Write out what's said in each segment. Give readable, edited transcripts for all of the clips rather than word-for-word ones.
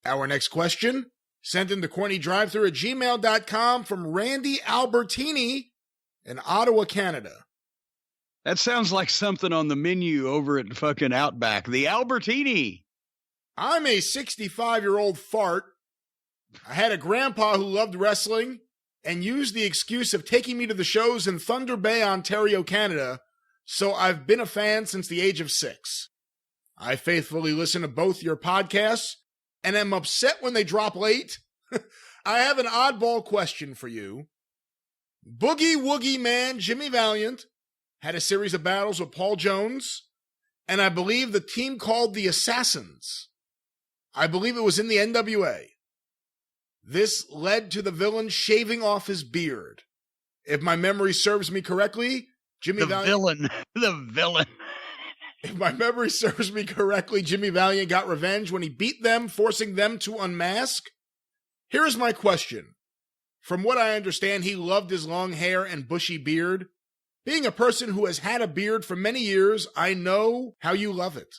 Our next question, sent in to CornyDriveThru at gmail.com from Randy Albertini in Ottawa, Canada. That sounds like something on the menu over at fucking Outback. The Albertini. I'm a 65-year-old fart. I had a grandpa who loved wrestling and used the excuse of taking me to the shows in Thunder Bay, Ontario, Canada, so I've been a fan since the age of 6. I faithfully listen to both your podcasts and am upset when they drop late. I have an oddball question for you. Boogie Woogie Man Jimmy Valiant had a series of battles with Paul Jones, and I believe the team called the Assassins. I believe it was in the NWA. This led to the villain shaving off his beard. If my memory serves me correctly, Jimmy Valiant... The villain. If my memory serves me correctly, Jimmy Valiant got revenge when he beat them, forcing them to unmask. Here is my question. From what I understand, he loved his long hair and bushy beard. Being a person who has had a beard for many years, I know how you love it.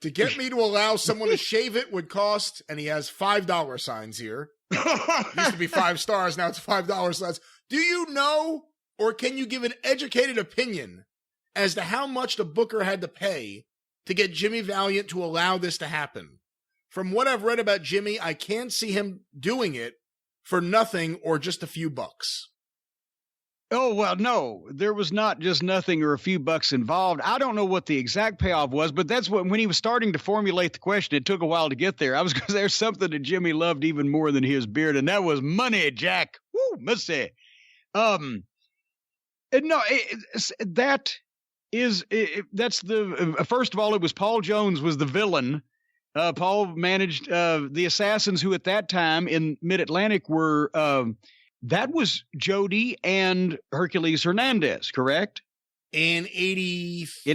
To get me to allow someone to shave it would cost, and he has $5 signs here. Used to be 5 stars, now it's $5 signs. Do you know, or can you give an educated opinion as to how much the booker had to pay to get Jimmy Valiant to allow this to happen? From what I've read about Jimmy, I can't see him doing it for nothing or just a few bucks. Oh, well, no, there was not just nothing or a few bucks involved. I don't know what the exact payoff was, but that's when he was starting to formulate the question, it took a while to get there. I was going to say there's something that Jimmy loved even more than his beard, and that was money, Jack. Woo, must say. No, that's the, first of all, it was Paul Jones was the villain. Paul managed the Assassins, who at that time in Mid-Atlantic were... that was Jody and Hercules Hernandez, correct? In 83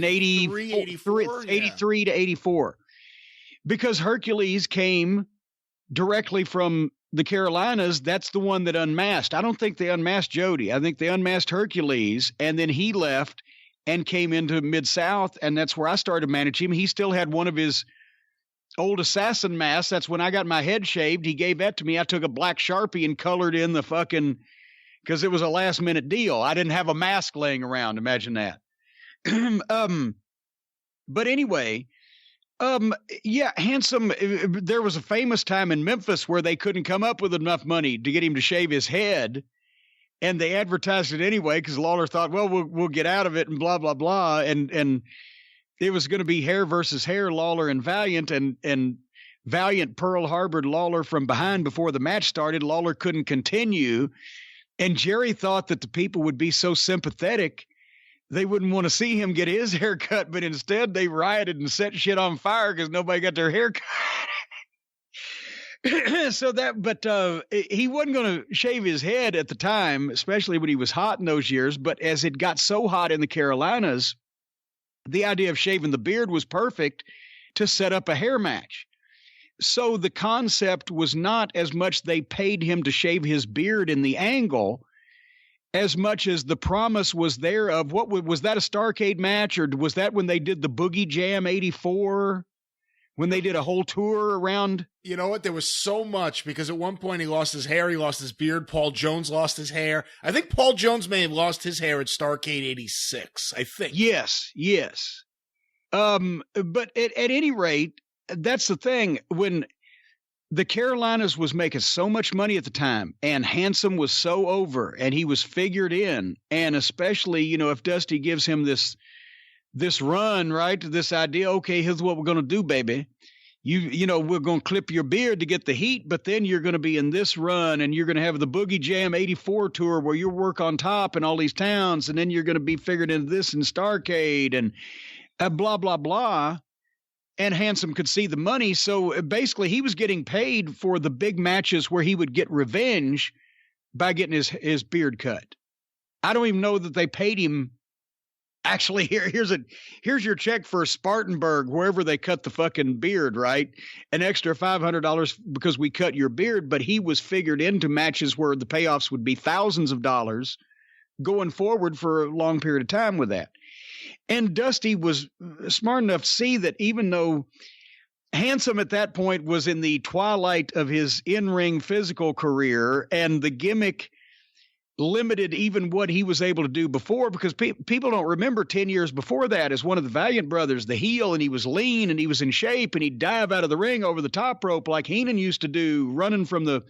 to 84. Because Hercules came directly from the Carolinas. That's the one that unmasked. I don't think they unmasked Jody. I think they unmasked Hercules, and then he left and came into Mid-South, and that's where I started managing him. He still had one of his old assassin mask. That's when I got my head shaved. He gave that to me. I took a black Sharpie and colored in the fucking, because it was a last minute deal. I didn't have a mask laying around. Imagine that. But anyway, yeah, Handsome, there was a famous time in Memphis where they couldn't come up with enough money to get him to shave his head. And they advertised it anyway, because Lawler thought, well, we'll get out of it and blah, blah, blah. And it was going to be hair versus hair, Lawler and Valiant, and Valiant Pearl Harbored Lawler from behind before the match started. Lawler couldn't continue, and Jerry thought that the people would be so sympathetic they wouldn't want to see him get his hair cut, but instead they rioted and set shit on fire because nobody got their hair cut. He wasn't going to shave his head at the time, especially when he was hot in those years, but as it got so hot in the Carolinas, the idea of shaving the beard was perfect to set up a hair match. So the concept was not as much they paid him to shave his beard in the angle as much as the promise was there of was that a Starrcade match, or was that when they did the Boogie Jam 84, when they did a whole tour around? You know what? There was so much, because at one point he lost his hair, he lost his beard. Paul Jones lost his hair. I think Paul Jones may have lost his hair at Starrcade 86, I think. Yes. But at any rate, that's the thing. When the Carolinas was making so much money at the time, and Handsome was so over, and he was figured in, and especially, you know, if Dusty gives him this run, right, this idea, okay, here's what we're going to do, baby. You know, we're going to clip your beard to get the heat, but then you're going to be in this run, and you're going to have the Boogie Jam 84 tour where you work on top in all these towns, and then you're going to be figured into this in Starrcade, and blah, blah, blah. And Handsome could see the money, so basically he was getting paid for the big matches where he would get revenge by getting his beard cut. I don't even know that they paid him. Actually, here's your check for Spartanburg, wherever they cut the fucking beard, right? An extra $500 because we cut your beard, but he was figured into matches where the payoffs would be thousands of dollars going forward for a long period of time with that. And Dusty was smart enough to see that even though Handsome at that point was in the twilight of his in-ring physical career, and the gimmick limited even what he was able to do before, because people don't remember 10 years before that as one of the Valiant brothers, the heel, and he was lean and he was in shape and he'd dive out of the ring over the top rope like Heenan used to do, running from the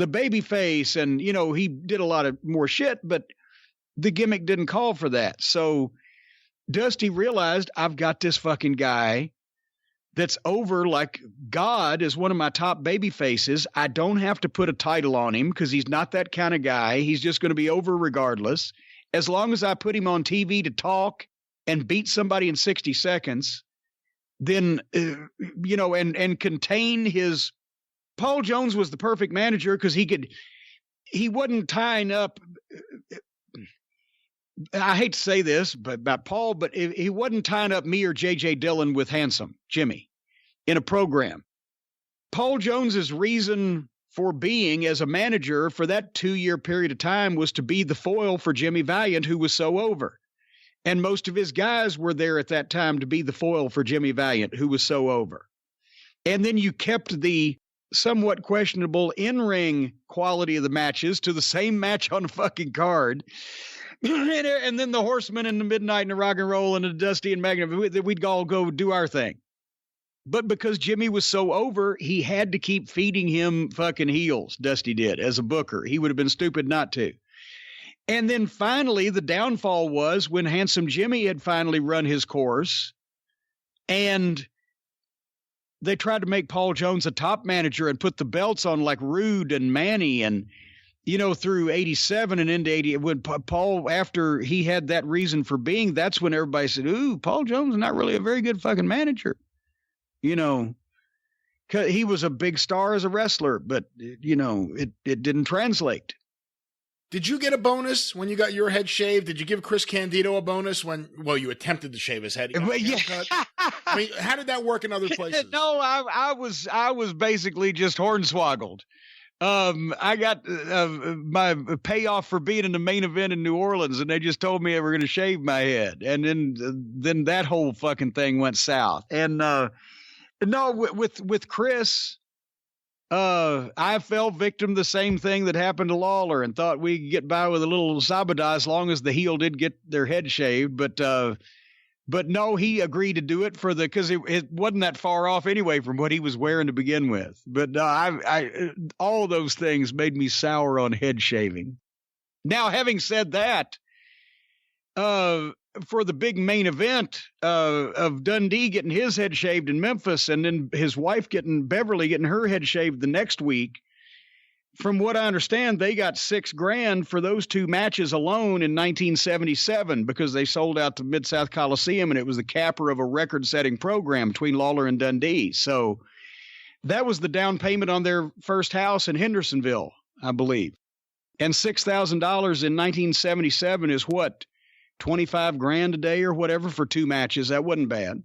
baby face. And, you know, he did a lot of more shit, but the gimmick didn't call for that. So Dusty realized, I've got this fucking guy that's over like God is one of my top baby faces. I don't have to put a title on him because he's not that kind of guy. He's just going to be over regardless. As long as I put him on TV to talk and beat somebody in 60 seconds, then, you know, and contain his. Paul Jones was the perfect manager because he wasn't tying up. I hate to say this, but about Paul, but he wasn't tying up me or J.J. Dillon with Handsome Jimmy in a program. Paul Jones's reason for being as a manager for that 2-year period of time was to be the foil for Jimmy Valiant, who was so over. And most of his guys were there at that time to be the foil for Jimmy Valiant, who was so over. And then you kept the somewhat questionable in-ring quality of the matches to the same match on the fucking card. And then the Horsemen and the Midnight and the Rock and Roll and the Dusty and Magnum, we'd all go do our thing. But because Jimmy was so over, he had to keep feeding him fucking heels. Dusty did as a booker. He would have been stupid not to. And then finally, the downfall was when Handsome Jimmy had finally run his course and they tried to make Paul Jones a top manager and put the belts on like Rude and Manny and, you know, through 87 and into 80, when Paul, after he had that reason for being, that's when everybody said, ooh, Paul Jones is not really a very good fucking manager. You know, 'cause he was a big star as a wrestler, but, you know, it didn't translate. Did you get a bonus when you got your head shaved? Did you give Chris Candido a bonus when, well, you attempted to shave his head? Yeah. I mean, how did that work in other places? No, I was basically just hornswoggled. I got my payoff for being in the main event in New Orleans, and they just told me they were going to shave my head, and then that whole fucking thing went south. And no, with Chris, I fell victim to the same thing that happened to Lawler, and thought we could get by with a little sabotage as long as the heel did get their head shaved, But no, he agreed to do it because it wasn't that far off anyway from what he was wearing to begin with. But I all those things made me sour on head shaving. Now, having said that, for the big main event of Dundee getting his head shaved in Memphis, and then his wife Beverly getting her head shaved the next week, from what I understand, they got $6,000 for those two matches alone in 1977 because they sold out to Mid-South Coliseum, and it was the capper of a record-setting program between Lawler and Dundee. So that was the down payment on their first house in Hendersonville, I believe. And $6,000 in 1977 is what, $25,000 a day or whatever for two matches. That wasn't bad.